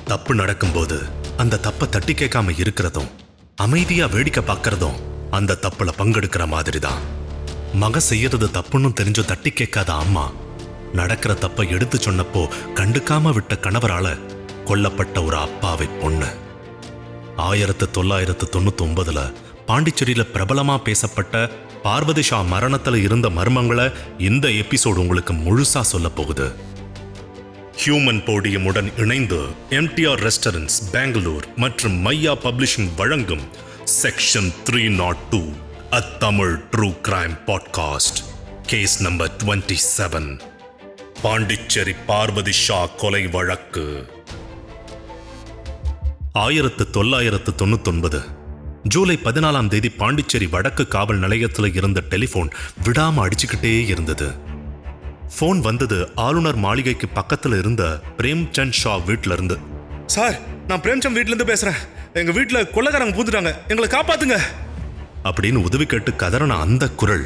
தப்பு நடக்கும்போது அந்த தப்பை தட்டி கேட்காம இருக்கிறதும் அமைதியா வேடிக்கை பார்க்கறதும் அந்த தப்புல பங்கெடுக்கிற மாதிரி தான். மக செய்யறது தப்புன்னு தெரிஞ்சோ தட்டி கேட்காத அம்மா நடக்கிற தப்பை எடுத்து சொன்னப்போ கண்டுக்காம விட்ட கணவரால கொல்லப்பட்ட ஒரு அப்பாவை பொண்ணு. 1999 பாண்டிச்சேரியில பிரபலமா பேசப்பட்ட பார்வதி ஷா மரணத்துல இருந்த மர்மங்களை இந்த எபிசோடு உங்களுக்கு முழுசா சொல்ல போகுது. ஹியூமன் போடியமுடன் இணைந்து எம்டிஆர் ரெஸ்டாரண்ட்ஸ் பெங்களூர் மற்றும் மையா பப்ளிஷிங் வழங்கும் section 302 A Tamil True Crime Podcast. Case number 27, Pondicherry Parvathi Shah கொலை வழக்கு. 1999 ஜூலை 14 பாண்டிச்சேரி வடக்கு காவல் நிலையத்தில் இருந்த டெலிபோன் விடாம அடிச்சுக்கிட்டே இருந்தது. போன் வந்தது ஆளுநர் மாளிகைக்கு பக்கத்துல இருந்த பிரேம்சந்த் ஷா வீட்ல இருந்து. சார், நான் பிரேம்சந்த் வீட்ல இருந்து பேசுறேன். எங்க வீட்டுல கொள்ளைக்காரங்க பூந்துட்டாங்க, எங்களை காப்பாத்துங்க அப்படின்னு உதவி கேட்டு கதறன அந்த குரல்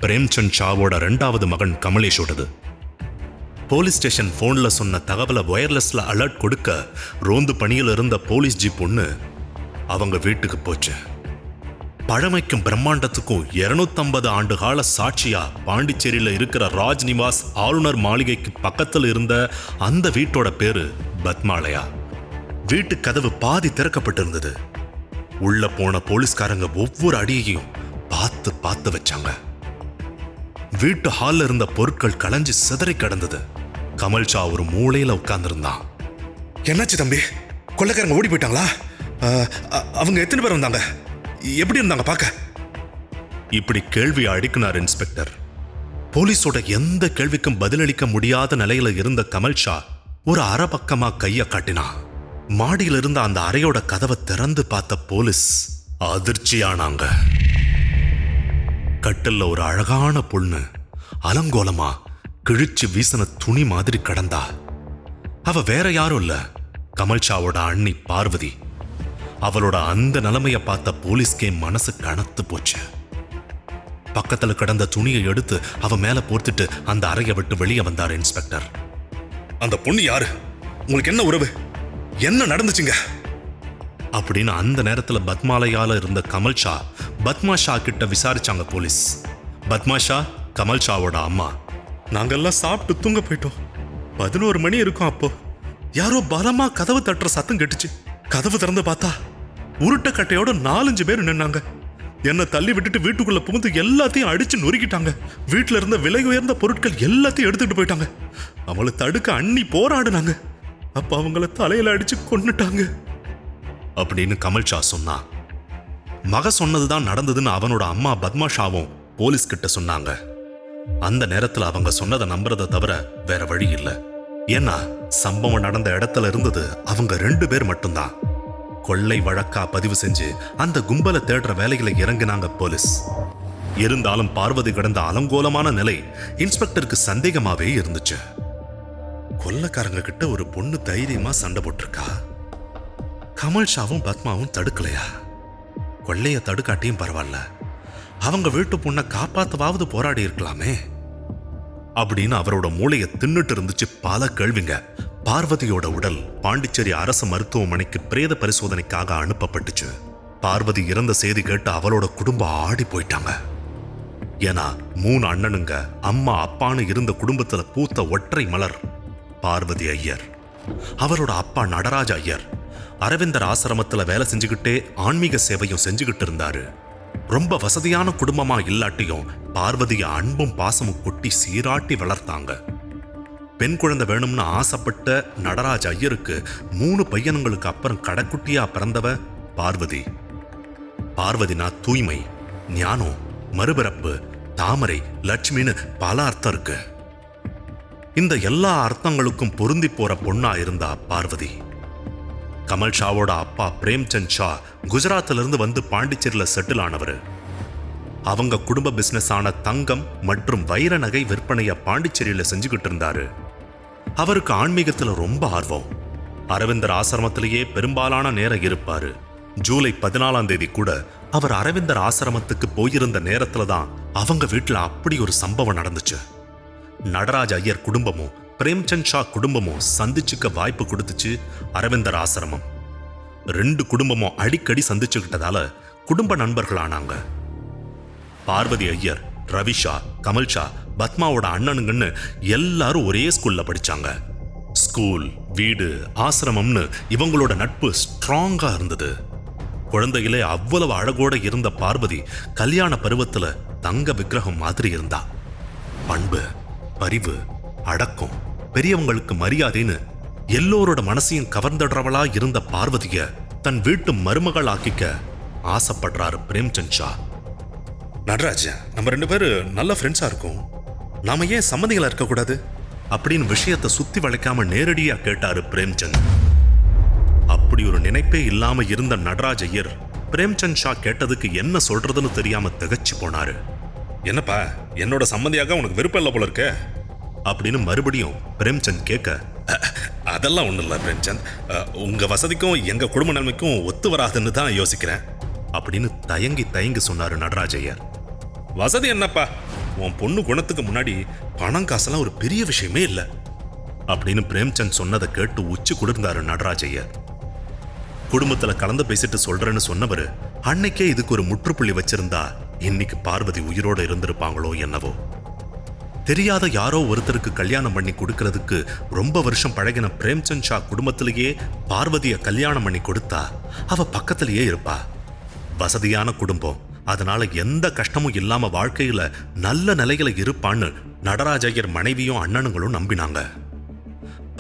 பிரேம்சந்த் ஷாவோட 2வது மகன் கமலேஷோடது. போலீஸ் ஸ்டேஷன் போன்ல சொன்ன தகவலை வயர்லெஸ்ல அலர்ட் கொடுக்க ரோந்து பணியில் இருந்த போலீஸ் ஜீப் ஒண்ணு அவங்க வீட்டுக்கு போச்சு. பழமைக்கும் பிரம்மாண்டத்துக்கும் 250 ஆண்டு கால சாட்சியா பாண்டிச்சேரியில இருக்கிற ராஜ்நிவாஸ் ஆளுநர் மாளிகைக்கு பக்கத்தில் இருந்த அந்த வீட்டோட பேரு பத்மாலயா. வீட்டு கதவு பாதி திறக்கப்பட்டிருந்தது. உள்ள போன போலீஸ்காரங்க ஒவ்வொரு அடியையும் பார்த்து பார்த்து வச்சாங்க. வீட்டு ஹால்ல இருந்த பொருட்கள் களைஞ்சு சிதறி கிடந்தது. கமல் ஷா ஒரு மூலையில உட்கார்ந்திருந்தான். என்னாச்சு தம்பி? கொள்ளைக்காரங்க ஓடி போயிட்டாங்களா? அவங்க எத்தனை பேர் வந்தாங்க? எப்படி இருந்தாங்க பார்க்க? இப்படி கேள்வி அடுக்கினார் இன்ஸ்பெக்டர். போலீஸோட எந்த கேள்விக்கும் பதிலளிக்க முடியாத நிலையில இருந்த கமல் ஷா ஒரு அரை பக்கமா கைய காட்டினான். மாடியில இருந்த அந்த அறையோட கதவை திறந்து பார்த்த போலீஸ் அதிர்ச்சியானாங்க. கட்டில்ல ஒரு அழகான பொண்ணு அலங்கோலமா கிழிச்சு வீசின துணி மாதிரி கடந்தா. அவ வேற யாரும் இல்ல, கமல் ஷாவோட அண்ணி பார்வதி. அவளோட அந்த நிலைமைய பார்த்த போலீஸ்கே மனசு கனத்து போச்சு. பக்கத்துல கிடந்த துணியை எடுத்து அவ மேல போர்த்துட்டு அந்த அறையை விட்டு வெளியே வந்தார் இன்ஸ்பெக்டர். அந்த பொண்ணு யாரு? உங்களுக்கு என்ன உறவு? என்ன நடந்துச்சுங்க அப்படின்னு அந்த நேரத்துல பத்மாலயால இருந்த கமல் ஷா பத்மா ஷா கிட்ட விசாரிச்சாங்க போலீஸ். பத்மா ஷா கமல் ஷாவோட அம்மா. நாங்கெல்லாம் சாப்பிட்டு தூங்க போயிட்டோம். 11 மணி இருக்கும். அப்போ யாரோ பலமா கதவு தட்டுற சத்தம் கேட்டுச்சு. கதவு திறந்து பார்த்தா உருட்ட கட்டையோட 4-5 பேர் நின்னாங்க. என்னை தள்ளி விட்டுட்டு வீட்டுக்குள்ள புகுந்து எல்லாத்தையும் அடிச்சு நொறுக்கிட்டாங்க. வீட்டுல இருந்த விலை உயர்ந்த பொருட்கள் எல்லாத்தையும் எடுத்துட்டு போயிட்டாங்க. அவளை தடுக்க அண்ணி போராடுனாங்க. அப்ப அவங்கள தலையில அடிச்சு கொன்னுட்டாங்க அப்படின்னு கமல் ஷா சொன்னா. மக சொன்னதுதான் நடந்ததுன்னு அவனோட அம்மா பத்மா ஷாவும் போலீஸ் கிட்ட சொன்னாங்க. அந்த நேரத்துல அவங்க சொன்னதை நம்புறதை தவிர வேற வழி இல்லை. ஏன்னா சம்பவம் நடந்த இடத்துல இருந்தது அவங்க 2 பேர் மட்டும்தான். கொள்ளை வழக்கா பதிவு செஞ்சு அந்த கும்பலை தேடுற வேலைகளை இறங்கினாங்க போலீஸ். இருந்தாலும் பார்வதி கிடந்த அலங்கோலமான நிலை இன்ஸ்பெக்டருக்கு சந்தேகமாவே இருந்துச்சு. கொள்ளைக்காரங்க கிட்ட ஒரு பொண்ணு தைரியமா சண்டை போட்டிருக்கா. கமல் ஷாவும் பத்மாவும் தடுக்கலையா? கொள்ளைய தடுக்காட்டியும் பரவாயில்ல, அவங்க வீட்டு பொண்ணை காப்பாத்தவாவது போராடி இருக்கலாமே அப்படின்னு அவரோட மூளையை தின்னுட்டு இருந்துச்சு பல கேள்விங்க. பார்வதியோட உடல் பாண்டிச்சேரி அரசு மருத்துவமனைக்கு பிரேத பரிசோதனைக்காக அனுப்பப்பட்டுச்சு. பார்வதி இறந்த செய்தி கேட்டு அவளோட குடும்பம் ஆடி போயிட்டாங்க. ஏன்னா 3 அண்ணனுங்க, அம்மா அப்பான்னு இருந்த குடும்பத்துல பூத்த ஒற்றை மலர் பார்வதி ஐயர். அவரோட அப்பா நடராஜ ஐயர் அரவிந்தர் ஆசிரமத்துல வேலை செஞ்சுக்கிட்டே ஆன்மீக சேவையும் செஞ்சுக்கிட்டு இருந்தாரு. ரொம்ப வசதியான குடும்பமா இல்லாட்டியும் பார்வதிய அன்பும் பாசமும் கொட்டி சீராட்டி வளர்த்தாங்க. பெண் குழந்தை வேணும்னு ஆசைப்பட்ட நடராஜ ஐயருக்கு 3 பையனுங்களுக்கு அப்புறம் கடைக்குட்டியா பிறந்தவ பார்வதி. பார்வதினா தூய்மை, ஞானம், மறுபிறப்பு, தாமரை, லட்சுமின்னு பல அர்த்தம் இருக்கு. இந்த எல்லா அர்த்தங்களுக்கும் பொருந்தி போற பொண்ணா இருந்தா பார்வதி. கமல் ஷாவோட அப்பா பிரேம்சந்த் ஷா குஜராத்ல இருந்து வந்து பாண்டிச்சேரியில செட்டில் ஆனவர். அவங்க குடும்ப பிசினஸ் ஆன தங்கம் மற்றும் வைர நகை விற்பனைய பாண்டிச்சேரியில செஞ்சுக்கிட்டு இருந்தாரு. அவருக்கு ஆன்மீகத்துல ரொம்ப ஆர்வம். அரவிந்தர் ஆசிரமத்திலேயே பெரும்பாலான நேரம் இருப்பாரு. ஜூலை 14 கூட அவர் அரவிந்தர் ஆசிரமத்துக்கு போயிருந்த நேரத்துல தான் அவங்க வீட்டுல அப்படி ஒரு சம்பவம் நடந்துச்சு. நடராஜ ஐயர் குடும்பமும் பிரேம்சந்த் ஷா குடும்பமும் சந்திச்சுக்க வாய்ப்பு கொடுத்துச்சு அரவிந்தர் ஆசிரமம். 2 குடும்பமும் அடிக்கடி சந்திச்சுக்கிட்டதால குடும்ப நண்பர்கள் ஆனாங்க. பார்வதி ஐயர், ரவிஷா, கமல்ஷா, பத்மாவோட அண்ணனுங்கன்னு எல்லாரும் ஒரே ஸ்கூல்ல படிச்சாங்க. ஸ்கூல், வீடு, ஆசிரமம்னு இவங்களோட நட்பு ஸ்ட்ராங்கா இருந்தது. குழந்தையிலே அவ்வளவு அழகோட இருந்த பார்வதி கல்யாண பருவத்துல தங்க விக்கிரகம் மாதிரி இருந்தா. பண்பு, பரிவு, அடக்கம், பெரியவங்களுக்கு மரியாதைன்னு எல்லோரோட மனசையும் கவர்ந்துடுறவளா இருந்த பார்வதிய தன் வீட்டு மருமகள் ஆக்கிக்க ஆசைப்படுறாரு பிரேம்சந்த் ஷா. நடராஜ், நம்ம 2 பேரும் நல்ல ஃப்ரெண்ட்ஸா இருக்கோம், நாம ஏன் சம்மதிகளா இருக்கக்கூடாது அப்படின்னு விஷயத்தை சுத்தி வளைக்காம நேரடியா கேட்டாரு பிரேம்சந்த். அப்படி ஒரு நினைப்பே இல்லாம இருந்த நடராஜ் ஐயர் பிரேம்சந்த் ஷா கேட்டதுக்கு என்ன சொல்றதுன்னு தெரியாம திகைச்சு போனாரு. என்னப்பா, என்னோட சம்மதியாக உனக்கு விருப்பம் இல்லை போல இருக்க அப்படின்னு மறுபடியும் பிரேம்சந்த் கேட்க, அதெல்லாம் ஒன்றும் இல்லை பிரேம்சந்த், உங்க வசதிக்கும் எங்க குடும்ப நன்மைக்கும் ஒத்து வராதுன்னு தான் யோசிக்கிறேன் அப்படின்னு தயங்கி சொன்னாரு நடராஜ் ஐயர். வசதி என்னப்பா, உன் பொண்ணு குணத்துக்கு முன்னாடி பணம் காசெல்லாம் ஒரு பெரிய விஷயமே இல்லை அப்படின்னு பிரேம்சந்த் சொன்னதை கேட்டு உச்சி குளிர்ந்தாரு நடராஜ் ஐயர். குடும்பத்துல கலந்து பேசிட்டு சொல்றேன்னு சொன்னவரு அன்னைக்கே இதுக்கு ஒரு முற்றுப்புள்ளி வச்சிருந்தா இன்னைக்கு பார்வதி உயிரோட இருந்திருப்பாங்களோ என்னவோ. தெரியாத யாரோ ஒருத்தருக்கு கல்யாணம் பண்ணி கொடுக்கறதுக்கு ரொம்ப வருஷம் பழகின பிரேம்சந்த் ஷா குடும்பத்திலேயே பார்வதிய கல்யாணம் பண்ணி கொடுத்தா அவ பக்கத்திலேயே இருப்பா. வசதியான குடும்பம், அதனால எந்த கஷ்டமும் இல்லாம வாழ்க்கையில நல்ல நிலையில இருப்பான்னு நடராஜ் ஐயர் மனைவியும் அண்ணனுங்களும் நம்பினாங்க.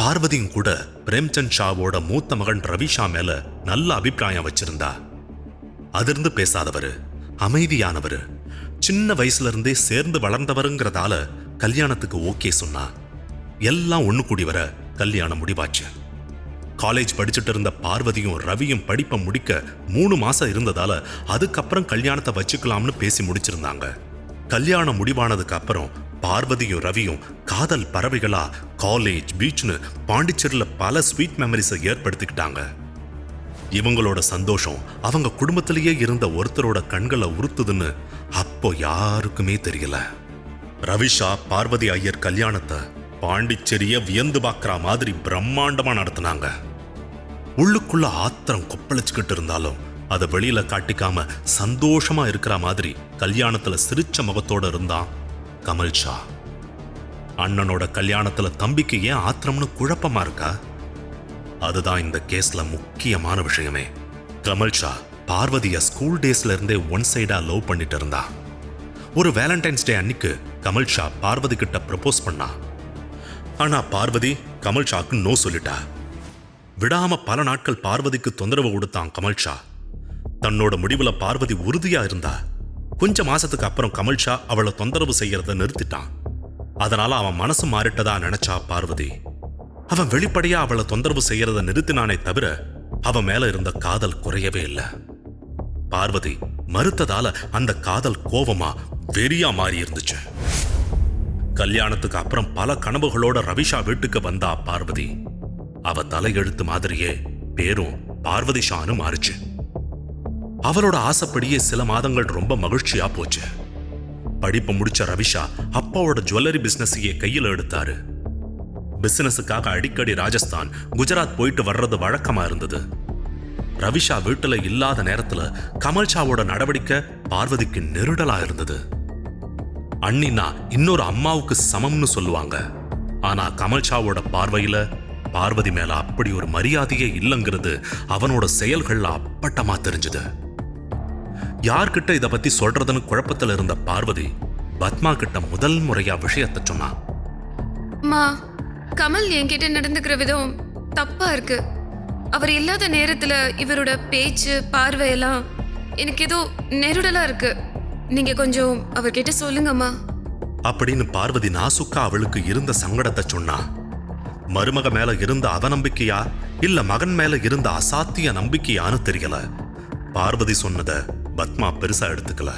பார்வதியும் கூட பிரேம்சந்த் ஷாவோட மூத்த மகன் ரவிஷா மேல நல்ல அபிப்பிராயம் வச்சிருந்தா. அதிர்ந்து பேசாதவரு, அமைதியானவரு, சின்ன வயசுல இருந்தே சேர்ந்து வளர்ந்தவருங்கிறதால கல்யாணத்துக்கு ஓகே சொன்னா. எல்லாம் ஒண்ணு கூடி வர கல்யாணம் முடிவாச்சு. காலேஜ் படிச்சுட்டு இருந்த பார்வதியும் ரவியும் படிப்பை முடிக்க 3 மாசம் இருந்ததால அதுக்கப்புறம் கல்யாணத்தை வச்சுக்கலாம்னு பேசி முடிச்சிருந்தாங்க. கல்யாணம் முடிவானதுக்கு அப்புறம் பார்வதியும் ரவியும் காதல் பறவைகளா காலேஜ், பீச்னு பாண்டிச்சேரியில பல ஸ்வீட் மெமரிஸை ஏற்படுத்திக்கிட்டாங்க. இவங்களோட சந்தோஷம் அவங்க குடும்பத்திலேயே இருந்த ஒருத்தரோட கண்களை உறுத்துதுன்னு அப்போ யாருக்குமே தெரியல. ரவிஷா பார்வதி ஐயர் கல்யாணத்தை பாண்டிச்சேரிய வியந்து பார்க்கிற மாதிரி பிரம்மாண்டமா நடத்தினாங்க. உள்ளுக்குள்ள ஆத்திரம் கொப்பளிச்சுக்கிட்டு இருந்தாலும் அதை வெளியில காட்டிக்காம சந்தோஷமா இருக்கிற மாதிரி கல்யாணத்துல சிரிச்ச முகத்தோட இருந்தான் கமல்ஷா. அண்ணனோட கல்யாணத்துல தம்பிக்கு ஏன் ஆத்திரம்னு குழப்பமா இருக்கா? அதுதான் இந்த கேஸ்ல முக்கியமான விஷயமே. கமல்ஷா பார்வதிய ஸ்கூல் டேஸ்ல இருந்தே ஒன் சைடா லவ் பண்ணிட்டு இருந்தா. ஒரு வேலண்டைன்ஸ் டே அன்னைக்கு கமல்ஷா பார்வதி கிட்ட ப்ரப்போஸ் பண்ணா. ஆனா பார்வதி கமல்ஷாக்கு நோ சொல்லிட்டா. விடாம பல நாட்கள் பார்வதிக்கு தொந்தரவு கொடுத்தான் கமல்ஷா. தன்னோட முடிவுல பார்வதி உறுதியா இருந்தா. கொஞ்ச மாசத்துக்கு அப்புறம் கமல்ஷா அவளை தொந்தரவு செய்யறத நிறுத்திட்டான். அதனால அவன் மனசு மாறிட்டதா நினைச்சா பார்வதி. அவன் வெளிப்படையா அவளை தொந்தரவு செய்யறத நிறுத்தினானே தவிர அவன் மேல இருந்த காதல் குறையவே இல்லை. பார்வதி மறுத்ததால அந்த காதல் கோவமா வெறியா மாறி இருந்துச்சு. கல்யாணத்துக்கு அப்புறம் பல கனவுகளோட ரவிஷா வீட்டுக்கு வந்தா பார்வதி. அவ தலையெழுத்து மாதிரியே பேரும் பார்வதி ஷான்னு மாறுச்சு. அவளோட ஆசைப்படியே சில மாதங்கள் ரொம்ப மகிழ்ச்சியா போச்சு. படிப்பு முடிச்ச ரவிஷா அப்பாவோட ஜுவல்லரி பிசினஸையே கையில எடுத்தாரு. பிசினஸுக்காக அடிக்கடி ராஜஸ்தான், குஜராத் போயிட்டு வர்றது வழக்கமா இருந்தது. ரவிஷா வீட்டுல இல்லாத நேரத்துல கமல்ஷாவோட நடவடிக்கை பார்வதிக்கு நெருடலா இருந்தது. அண்ணினா இன்னொரு அம்மாவுக்கு சமம்னு சொல்லுவாங்க. ஆனா கமல்ஷாவோட பார்வையில பார்வதி மேல அப்படி ஒரு மரியாதையே இல்லைங்கிறது அவனோட செயல்கள்ல அப்பட்டமா தெரிஞ்சது. யார்கிட்ட இத பத்தி சொல்றதுன்னு குழப்பத்துல இருந்த பார்வதி பத்மா கிட்ட முதல் முறையா விஷயத்தை சொன்னா. மா, கமல் என்கிட்ட நடந்துக்கிற விதம் தப்பா இருக்கு. அவர் இல்லாத நேரத்துல இவரோட பேச்சு, பார்வையெல்லாம் எனக்கு ஏதோ நெருடலா இருக்கு. நீங்க கொஞ்சம் அவர்கிட்ட சொல்லுங்கம்மா அப்படின்னு பார்வதி நாசுக்கா அவளுக்கு இருந்த சங்கடத்தை சொன்னா. மருமக மேல இருந்த அவநம்பிக்கையா இல்ல மகன் மேல இருந்த அசாத்திய நம்பிக்கையான்னு தெரியல. பார்வதி சொன்னத பத்மா பெருசா எடுத்துக்கல.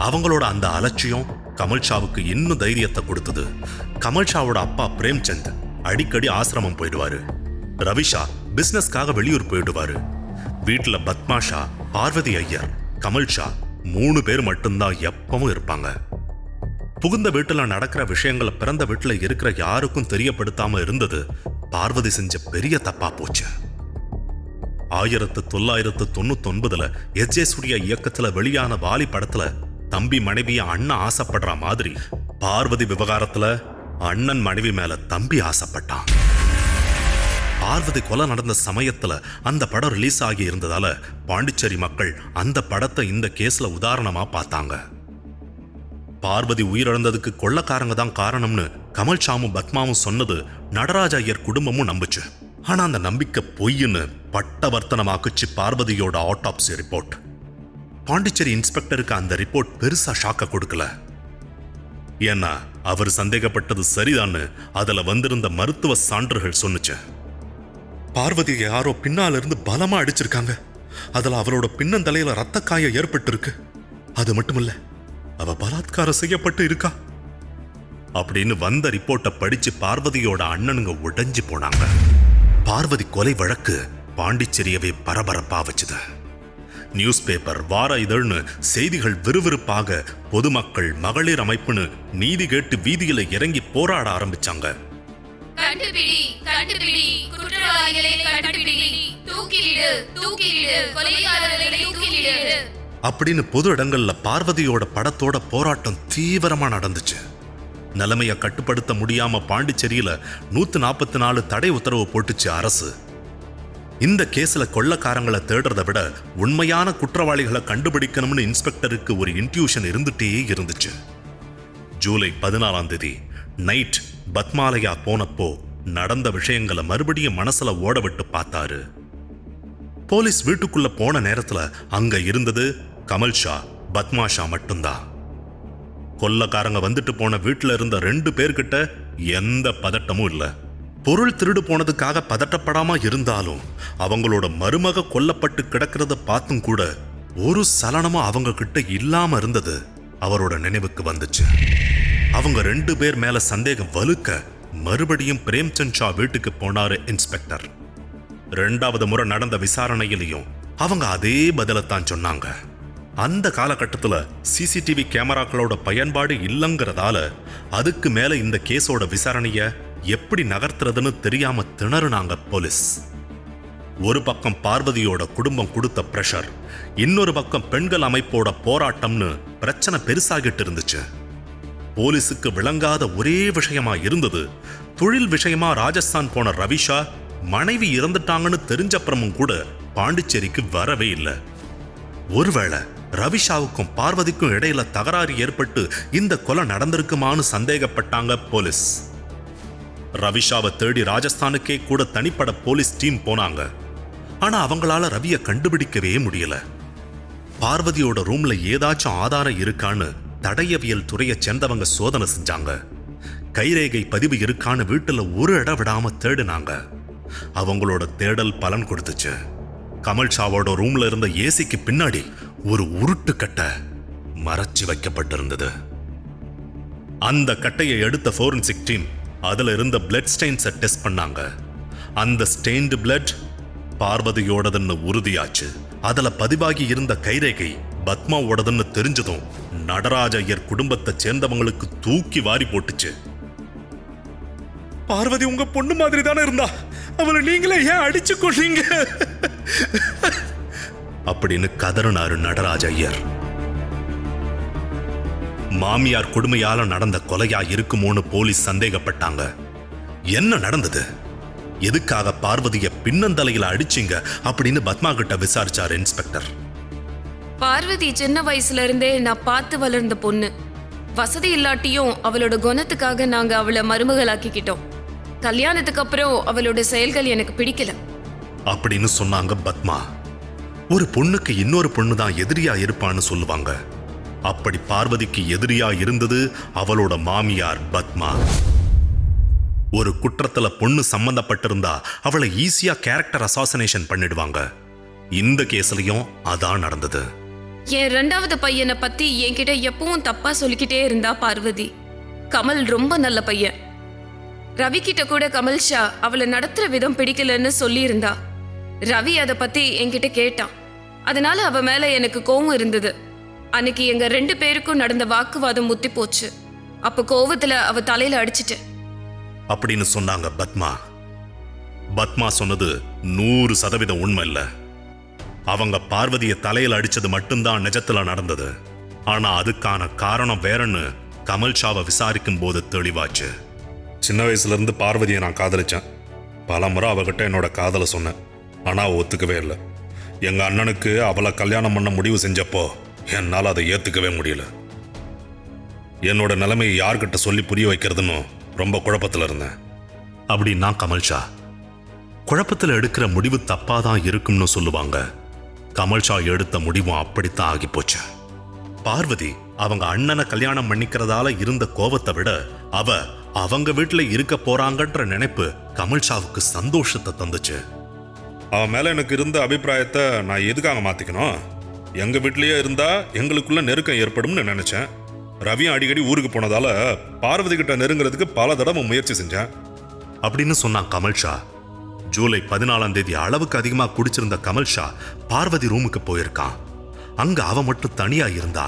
அவங்களோட அந்த அலட்சியம் கமல்ஷாவுக்கு இன்னும் தைரியத்தை கொடுத்தது. கமல்ஷாவோட அப்பா பிரேம்சந்த் அடிக்கடி ஆசிரமம் போயிடுவாரு. ரவிஷா பிசினஸ்க்காக வெளியூர் போயிடுவாரு. வீட்டுல பத்மாஷா, பார்வதி ஐயர், கமல்ஷா 3 பேர் மட்டும்தான் எப்பவும் இருப்பாங்க. புகுந்த வீட்டுல நடக்கிற விஷயங்களை பிறந்த வீட்டுல இருக்கிற யாருக்கும் தெரியப்படுத்தாம இருந்தது பார்வதி செஞ்ச பெரிய தப்பா போச்சு. 1999 எஸ்.ஜே. சூர்யா இயக்கத்துல வெளியான வாலி படத்துல தம்பி மனைவிய அண்ணன் ஆசைப்படுற மாதிரி பார்வதி விவகாரத்துல அண்ணன் மனைவி மேல தம்பி ஆசைப்பட்டான். பார்வதி கொலை நடந்த சமயத்துல அந்த படம் ரிலீஸ் ஆகி இருந்ததால பாண்டிச்சேரி மக்கள் அந்த படத்தை இந்த கேஸ்ல உதாரணமா பார்த்தாங்க. பார்வதி உயிரிழந்ததுக்கு கொள்ளக்காரங்க தான் காரணம்னு கமல் சாமும் பத்மாவும் சொன்னது நடராஜ ஐயர் குடும்பமும் நம்புச்சு. ஆனா அந்த நம்பிக்கை பொய்ன்னு பட்டவர்த்தனமாக்குச்சு பார்வதியோட ஆட்டாப்சி ரிப்போர்ட். பாண்டிச்சேரி இன்ஸ்பெக்டருக்கு அந்த ரிப்போர்ட் பெருசா ஷாக்க கொடுக்கல. ஏன்னா அவர் சந்தேகப்பட்டது சரிதான்னு அதுல வந்திருந்த மருத்துவ சான்றுகள் சொன்னுச்சு. பார்வதியை யாரோ பின்னால இருந்து பலமா அடிச்சிருக்காங்க. அதுல அவளோட பின்னந்தலையில ரத்த காயம் ஏற்பட்டு. அது மட்டுமில்ல, அவ பலாத்காரம் செய்யப்பட்டு இருக்கா அப்படின்னு வந்த ரிப்போர்ட்டை படிச்சு பார்வதியோட அண்ணனுங்க உடைஞ்சு போனாங்க. பார்வதி கொலை வழக்கு பாண்டிச்சேரியவே பரபரப்பா வச்சுது. நியூஸ் பேப்பர், வார இதழ்னு செய்திகள் விறுவிறுப்பாக பொதுமக்கள், மகளிர் அமைப்புன்னு நீதி கேட்டு வீதியில இறங்கி போராட ஆரம்பிச்சாங்க. அப்படின்னு பொது இடங்கள்ல பார்வதியோட படத்தோட போராட்டம் தீவிரமா நடந்துச்சு. நிலைமைய கட்டுப்படுத்த முடியாம பாண்டிச்சேரியில 144 தடை உத்தரவு போட்டுச்சு அரசு. இந்த கேஸ்ல கொள்ளக்காரங்களை தேடுறதை விட உண்மையான குற்றவாளிகளை கண்டுபிடிக்கணும்னு இன்ஸ்பெக்டருக்கு ஒரு இன்ட்யூஷன் இருந்துட்டே இருந்துச்சு. ஜூலை 14 நைட் பத்மாலயா போனப்போ நடந்த விஷயங்களை மறுபடியும் மனசுல ஓட விட்டு பார்த்தாரு. போலீஸ் வீட்டுக்குள்ள போன நேரத்துல அங்க இருந்தது கமல்ஷா, பத்மாஷா மட்டும்தான். கொள்ளக்காரங்க வந்துட்டு போன வீட்டுல இருந்த 2 பேர்கிட்ட எந்த பதட்டமும் இல்ல. பொருள் திருடு போனதுக்காக பதட்டப்படாம இருந்தாலும் அவங்களோட மருமக கொல்லப்பட்டு கிடக்கிறத பார்த்தும் கூட ஒரு சலனமும் அவங்க கிட்ட இல்லாம இருந்தது அவரோட நினைவுக்கு வந்துச்சு. அவங்க 2 பேர் மேல சந்தேகம் வலுக்க மறுபடியும் பிரேம்சந்த் ஷா வீட்டுக்கு போனாரு இன்ஸ்பெக்டர். 2வது முறை நடந்த விசாரணையிலையும் அவங்க அதே பதிலத்தான் சொன்னாங்க. அந்த காலகட்டத்துல சிசிடிவி கேமராக்களோட பயன்பாடு இல்லங்கிறதால அதுக்கு மேல இந்த கேஸோட விசாரணைய எப்படி நகர்த்துறதுன்னு தெரியாம திணறுனாங்க போலீஸ். ஒரு பக்கம் பார்வதியோட குடும்பம் கொடுத்த பிரஷர், இன்னொரு பக்கம் பெண்கள் அமைப்போட போராட்டம்னு பிரச்சனை பெருசாகிட்டு இருந்துச்சு. போலீஸுக்கு விளங்காத ஒரே விஷயமா இருந்தது, தொழில் விஷயமா ராஜஸ்தான் போன ரவிஷா மனைவி இறந்துட்டாங்கன்னு தெரிஞ்சப்புறமும் கூட பாண்டிச்சேரிக்கு வரவே இல்லை. ஒருவேளை ரவிஷாவுக்கும் பார்வதிக்கும் இடையில தகராறு ஏற்பட்டு இந்த கொலை நடந்திருக்குமான்னு சந்தேகப்பட்டாங்க போலீஸ். ரவிஷாவை தேடி ராஜஸ்தானுக்கே கூட தனிப்பட போலீஸ் டீம் போனாங்க. ஆனா அவங்களால ரவியை கண்டுபிடிக்கவே முடியல. பார்வதியோட ரூம்ல ஏதாச்சும் ஆதாரம் இருக்கான்னு தடயவியல் துறையை சேர்ந்தவங்க சோதனை செஞ்சாங்க. கைரேகை பதிவு இருக்கான்னு வீட்டுல ஒரு இடம் விடாம தேடினாங்க. அவங்களோட தேடல் பலன் கொடுத்துச்சு. கமல்ஷாவோட ரூம்ல இருந்த ஏசிக்கு பின்னாடி ஒரு உருட்டு கட்டை மறைச்சு வைக்கப்பட்டிருந்தது. அந்த கட்டையை எடுத்த ஃபோரன்சிக் டீம் அதுல இருந்த பிளட் ஸ்டெயின்ஸை டெஸ்ட் பண்ணாங்க. அந்த ஸ்டெயின்டு பிளட் பார்வதியோடதுன்னு உறுதியாச்சு. அதுல பதிவாகி இருந்த கைரேகை பத்மாவோடதுன்னு தெரிஞ்சதும் நடராஜ ஐயர் குடும்பத்தை சேர்ந்தவங்களுக்கு தூக்கி வாரி போட்டுச்சு. பார்வதி உங்க பொண்ணு மாதிரி தானே இருந்தா, அவளை நீங்களே ஏன் அடிச்சு கொள்றீங்க அப்படின்னு கதறினாரு நடராஜ ஐயர். மாமியார் கொடுமையால நடந்த கொலையா இருக்குமோன்னு போலீஸ் சந்தேகப்பட்டாங்க. என்ன நடந்தது, எதுக்காக பார்வதிய பின்னந்தலையில அடிச்சிங்க அப்படின்னு பத்மா கிட்ட விசாரிச்சார் இன்ஸ்பெக்டர். பார்வதி சின்ன வயசுல இருந்தே நான் பார்த்து வளர்ந்த பொண்ணு. வசதி இல்லாட்டியும் அவளோட குணத்துக்காக நாங்க அவளை மருமகளாக்கிக்கிட்டோம். கல்யாணத்துக்கு அப்புறம் அவளோட செயல்கள் எனக்கு பிடிக்கல அப்படின்னு சொன்னாங்க பத்மா. ஒரு பொண்ணுக்கு இன்னொரு பொண்ணு தான் எதிரியா இருப்பான்னு சொல்லுவாங்க. அப்படி பார்வதிக்கு எதிரியா இருந்தது அவளோட மாமியார் பத்மா. ஒரு குற்றத்துல பொண்ணு சம்பந்தப்பட்டிருந்தா அவளை ஈஸியா கேரக்டர் அசாசினேஷன் பண்ணிடுவாங்க. இந்த கேஸ்லயும் அதான் நடந்தது. என் 2வது பையனை பத்தி என்கிட்ட எப்பவும் தப்பா சொல்லிக்கிட்டே இருந்தா பார்வதி. கமல் ரொம்ப நல்ல பையன். ரவி கிட்ட கூட கமல்ஷா அவளை நடத்துற விதம் பிடிக்கலன்னு சொல்லி இருந்தா. ரவி அதை பத்தி என்கிட்ட கேட்டான். அதனால அவ மேல எனக்கு கோவம் இருந்தது. அன்னைக்கு எங்க 2 பேருக்கும் நடந்த வாக்குவாதம் முத்தி போச்சு. அப்ப கோவத்துல அவ தலையில அடிச்சிட்டு. அப்படின்னு சொன்னாங்க பத்மா. பத்மா சொன்னது 100% உண்மை இல்ல. அவங்க பார்வதியை தலையில அடிச்சது மட்டும்தான் நிஜத்துல நடந்தது. ஆனா அதுக்கான காரணம் வேறன்னு கமல்ஷாவை விசாரிக்கும் போது தெளிவாச்சு. சின்ன வயசுல இருந்து பார்வதியை நான் காதலிச்சேன். பல முறை அவகிட்ட என்னோட காதலை சொன்னேன். ஆனா ஒத்துக்கவே இல்லை. எங்க அண்ணனுக்கு அவளை கல்யாணம் பண்ண முடிவு செஞ்சப்போ என்னால் அதை ஏத்துக்கவே முடியல. என்னோட நிலைமையை யார்கிட்ட சொல்லி புரிய வைக்கிறதுன்னு ரொம்ப குழப்பத்தில் இருந்தேன். அப்படின்னா கமல்ஷா குழப்பத்தில் எடுக்கிற முடிவு தப்பாதான் இருக்கும்னு சொல்லுவாங்க. கமல்ஷா எடுத்த முடிவும் அப்படித்தான் ஆகி போச்சு. பார்வதி அவங்க அண்ணனை கல்யாணம் பண்ணிக்கிறதால இருந்த கோவத்தை விட அவங்க வீட்டுல இருக்க போறாங்கன்ற நினைப்பு கமல்ஷாவுக்கு சந்தோஷத்தை தந்துச்சு. அவன் மேல எனக்கு இருந்த அபிப்பிராயத்தை நான் எதுக்காக மாத்திக்கணும்? எங்க வீட்லயே இருந்தா எங்களுக்குள்ள நெருக்கம் ஏற்படும்னு நினைச்சேன். ரவியும் அடிக்கடி ஊருக்கு போனதால பார்வதி கிட்ட நெருங்கிறதுக்கு பல தடவை முயற்சி செஞ்சேன் அப்படின்னு சொன்னான் கமல்ஷா. ஜூலை 14ஆம் தேதி அளவுக்கு அதிகமா குடிச்சிருந்த கமல்ஷா பார்வதி ரூமுக்கு போயிருக்கான். அங்க அவ மட்டும் தனியா இருந்தா.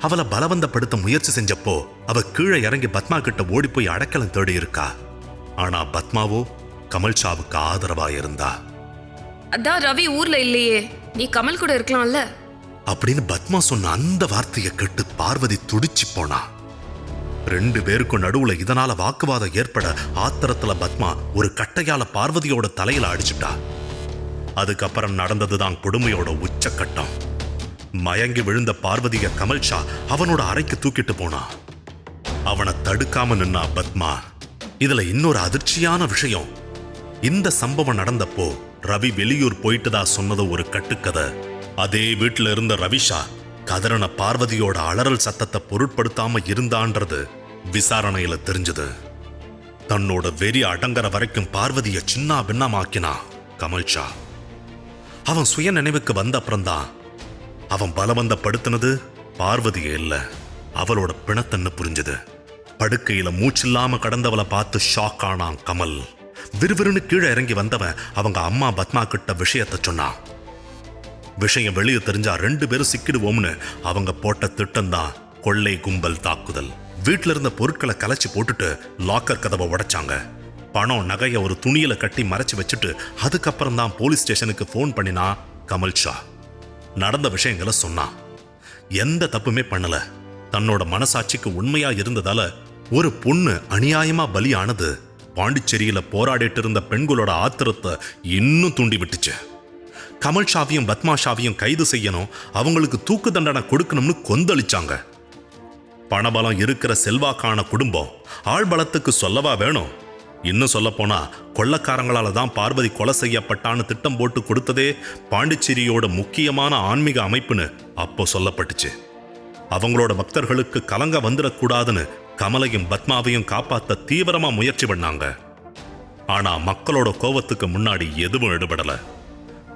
அவளை பலவந்தப்படுத்த முயற்சி செஞ்சப்போ அவ கீழே இறங்கி பத்மா கிட்ட ஓடி போய் அடைக்கலம் தேடி இருக்கா. ஆனா பத்மாவோ கமல்ஷாவுக்கு ஆதரவா இருந்தா. அதான் ரவி ஊர்ல இல்லையே, நீ கமல் கூட இருக்கலாம்ல அப்படின்னு பத்மா சொன்ன அந்த வார்த்தையை கேட்டு பார்வதி துடிச்சு போனா. 2 பேருக்கும் நடுவுல இதனால வாக்குவாதம் ஏற்பட ஆத்திரத்துல பத்மா ஒரு கட்டையால பார்வதியோட தலையில அடிச்சுட்டா. அதுக்கப்புறம் நடந்ததுதான் கொடுமையோட உச்சக்கட்டம். மயங்கி விழுந்த பார்வதிய கமல்ஷா அவனோட அறைக்கு தூக்கிட்டு போனா. அவனை தடுக்காம நின்னா பத்மா. இதுல இன்னொரு அதிர்ச்சியான விஷயம், இந்த சம்பவம் நடந்தப்போ ரவி வெளியூர் போயிட்டுதா சொன்னது ஒரு கட்டுக்கதை. அதே வீட்டுல இருந்த ரவிஷா கதறன பார்வதியோட அலறல் சத்தத்தை பொருட்படுத்தாம இருந்தான்றது விசாரணையில தெரிஞ்சது. தன்னோட வெறி அடங்கற வரைக்கும் பார்வதிய சின்ன பின்னமாக்கினா கமல்ஷா. அவன் சுய நினைவுக்கு வந்த அப்புறம்தான் அவன் பலவந்தப்படுத்தினது பார்வதியே இல்ல, அவளோட பிணத்தன்னு புரிஞ்சது. படுக்கையில மூச்சில்லாம கடந்தவளை பார்த்து ஷாக் ஆனான் கமல். விறுவிறுன்னு கீழே இறங்கி வந்தவன் அவங்க அம்மா பத்மா கிட்ட விஷயத்தை சொன்னான். விஷயம் வெளியே தெரிஞ்சா 2 பேரும் சிக்கிடுவோம்னு அவங்க போட்ட திட்டம் தான் கொள்ளை கும்பல் தாக்குதல். வீட்டுல இருந்த பொருட்களை கலைச்சு போட்டுட்டு லாக்கர் கதவை உடைச்சாங்க. பணம் நகைய ஒரு துணியில கட்டி மறைச்சு வச்சுட்டு அதுக்கப்புறம் தான் போலீஸ் ஸ்டேஷனுக்கு போன் பண்ணினா கமல்ஷா. நடந்த விஷயங்களை சொன்னான். எந்த தப்புமே பண்ணல. தன்னோட மனசாட்சிக்கு உண்மையா இருந்ததால ஒரு பொண்ணு அநியாயமா பலியானது பாண்டிச்சேரியில போராடிட்டு இருந்த பெண்களோட ஆத்திரத்தை இன்னும் தூண்டி விட்டுச்சு. கமல்ஷாவையும் பத்மாஷாவையும் கைது செய்யணும், அவங்களுக்கு தூக்கு தண்டனை கொடுக்கணும்னு கொந்தளிச்சாங்க. பணபலம் இருக்கிற செல்வாக்கான குடும்பம் ஆள்பலத்துக்கு சொல்லவா வேணும்? இன்னும் சொல்ல போனா கொள்ளக்காரங்களால தான் பார்வதி கொலை செய்யப்பட்டான்னு திட்டம் போட்டு கொடுத்ததே பாண்டிச்சேரியோட முக்கியமான ஆன்மீக அமைப்புன்னு அப்போ சொல்லப்பட்டுச்சு. அவங்களோட பக்தர்களுக்கு கலங்க வந்துடக்கூடாதுன்னு கமலையும் பத்மாவையும் காப்பாத்த தீவிரமா முயற்சி பண்ணாங்க. ஆனா மக்களோட கோவத்துக்கு முன்னாடி எதுவும் எடுபடல.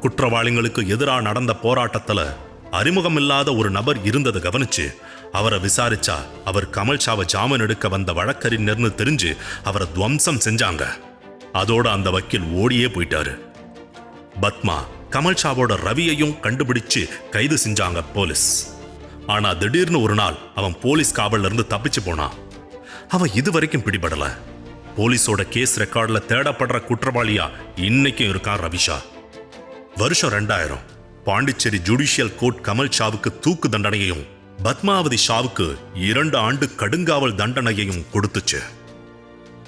குற்றவாளிகளுக்கு எதிராக நடந்த போராட்டத்துல அறிமுகம் இல்லாத ஒரு நபர் இருந்ததை கவனிச்சு அவரை விசாரிச்சா அவர் கமல்ஷாவை ஜாமீன் எடுக்க வந்த வழக்கறிஞர்னு தெரிஞ்சு அவரை துவம்சம் செஞ்சாங்க. அதோட அந்த வக்கீல் ஓடியே போயிட்டாரு. பத்மா கமல்ஷாவோட ரவியையும் கண்டுபிடிச்சு கைது செஞ்சாங்க போலீஸ். ஆனா திடீர்னு ஒரு நாள் அவன் போலீஸ் காவல்ல இருந்து தப்பிச்சு போனான். அவன் இதுவரைக்கும் பிடிபடல. போலீஸோட கேஸ் ரெக்கார்ட்ல தேடப்படுற குற்றவாளியா இன்னைக்கும் இருக்கான் ரவிஷா. வருஷம் 2000 பாண்டிச்சேரி ஜுடிஷியல் கோர்ட் கமல்ஷாவுக்கு தூக்கு தண்டனையையும் பத்மாவதி ஷாவுக்கு 2 ஆண்டு கடுங்காவல் தண்டனையையும் கொடுத்துச்சு.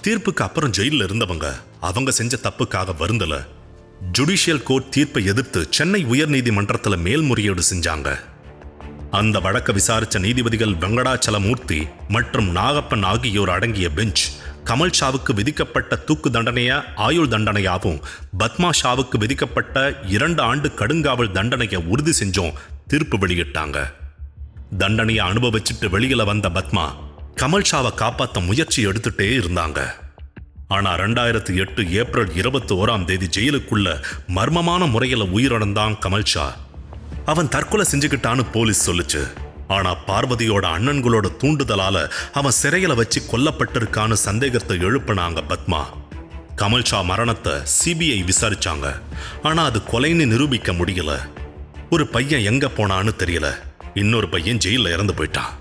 தீர்ப்புக்கு அப்புறம் ஜெயில இருந்தவங்க அவங்க செஞ்ச தப்புக்காக வருந்தல. ஜுடிஷியல் கோர்ட் தீர்ப்பை எதிர்த்து சென்னை உயர்நீதிமன்றத்துல மேல்முறையீடு செஞ்சாங்க. அந்த வழக்க விசாரிச்ச நீதிபதிகள் வெங்கடாச்சலமூர்த்தி மற்றும் நாகப்பன் ஆகியோர் அடங்கிய பெஞ்ச் கமல்ஷாவுக்கு விதிக்கப்பட்ட தூக்கு தண்டனைய ஆயுள் தண்டனையாகவும் பத்மாஷாவுக்கு விதிக்கப்பட்ட 2 ஆண்டு கடுங்காவல் தண்டனையை உறுதி செஞ்சோம் தீர்ப்பு வெளியிட்டாங்க. தண்டனையை அனுபவிச்சுட்டு வெளியில வந்த பத்மா கமல்ஷாவை காப்பாத்த முயற்சி எடுத்துட்டே இருந்தாங்க. ஆனா 2008 ஏப்ரல் 21ஆம் தேதி ஜெயிலுக்குள்ள மர்மமான முறையில உயிரிழந்தான் கமல்ஷா. அவன் தற்கொலை செஞ்சுக்கிட்டான்னு போலீஸ் சொல்லுச்சு. ஆனா பார்வதியோட அண்ணன்களோட தூண்டுதலால அவன் சிறையில வச்சு கொல்லப்பட்டிருக்கான்னு சந்தேகத்தை எழுப்பினாங்க பத்மா. கமல்ஷா மரணத்தை சிபிஐ விசாரிச்சாங்க. ஆனா அது கொலைன்னு நிரூபிக்க முடியல. ஒரு பையன் எங்க போனான்னு தெரியல. இன்னொரு பையன் ஜெயில இறந்து போயிட்டான்.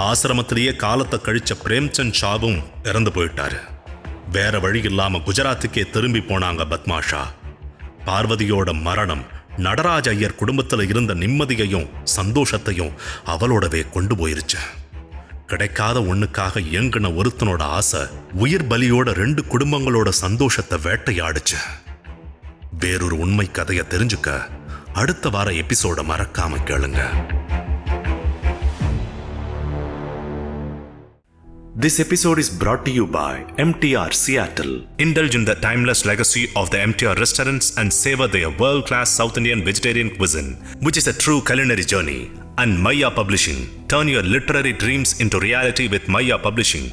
ஆசிரமத்திலேயே காலத்தை கழிச்ச பிரேம்சந்த் ஷாவும் இறந்து போயிட்டாரு. வேற வழி இல்லாம குஜராத்துக்கே திரும்பி போனாங்க பத்மாஷா. பார்வதியோட மரணம் நடராஜ ஐயர் குடும்பத்துல இருந்த நிம்மதியையும் சந்தோஷத்தையும் அவளோடவே கொண்டு போயிருச்சு. கிடைக்காத ஒண்ணுக்காக இயங்கின ஒருத்தனோட ஆசை உயிர் பலியோட 2 குடும்பங்களோட சந்தோஷத்தை வேட்டையாடுச்சு. வேறொரு உண்மை கதையை தெரிஞ்சுக்க அடுத்த வார எபிசோட மறக்காம கேளுங்க. This episode is brought to you by MTR Seattle. Indulge in the timeless legacy of the MTR restaurants and savor their world-class South Indian vegetarian cuisine, which is a true culinary journey. And Maya Publishing. Turn your literary dreams into reality with Maya Publishing,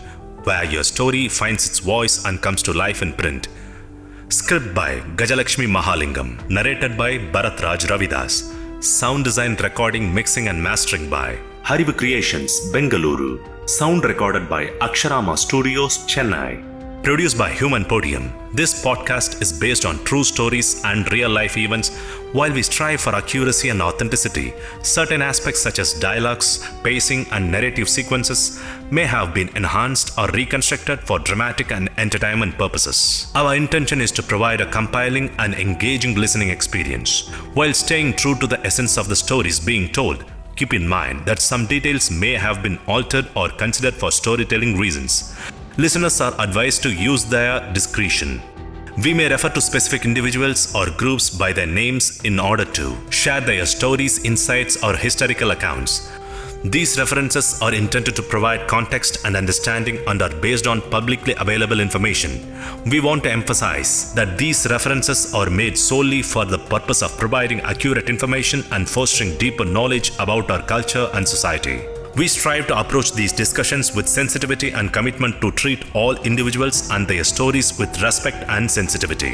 where your story finds its voice and comes to life in print. Script by Gajalakshmi Mahalingam. Narrated by Bharat Raj Ravidas. Sound design, recording, mixing and mastering by Harivu Creations, Bengaluru. Sound recorded by Aksharama Studios, Chennai. Produced by Human Podium. This podcast is based on true stories and real-life events. While we strive for accuracy and authenticity, certain aspects such as dialogues, pacing, and narrative sequences may have been enhanced or reconstructed for dramatic and entertainment purposes. Our intention is to provide a compelling and engaging listening experience, while staying true to the essence of the stories being told. Keep in mind that some details may have been altered or considered for storytelling reasons. Listeners are advised to use their discretion. We may refer to specific individuals or groups by their names in order to share their stories, insights, or historical accounts. These references are intended to provide context and understanding and are based on publicly available information. We want to emphasize that these references are made solely for the purpose of providing accurate information and fostering deeper knowledge about our culture and society. We strive to approach these discussions with sensitivity and commitment to treat all individuals and their stories with respect and sensitivity.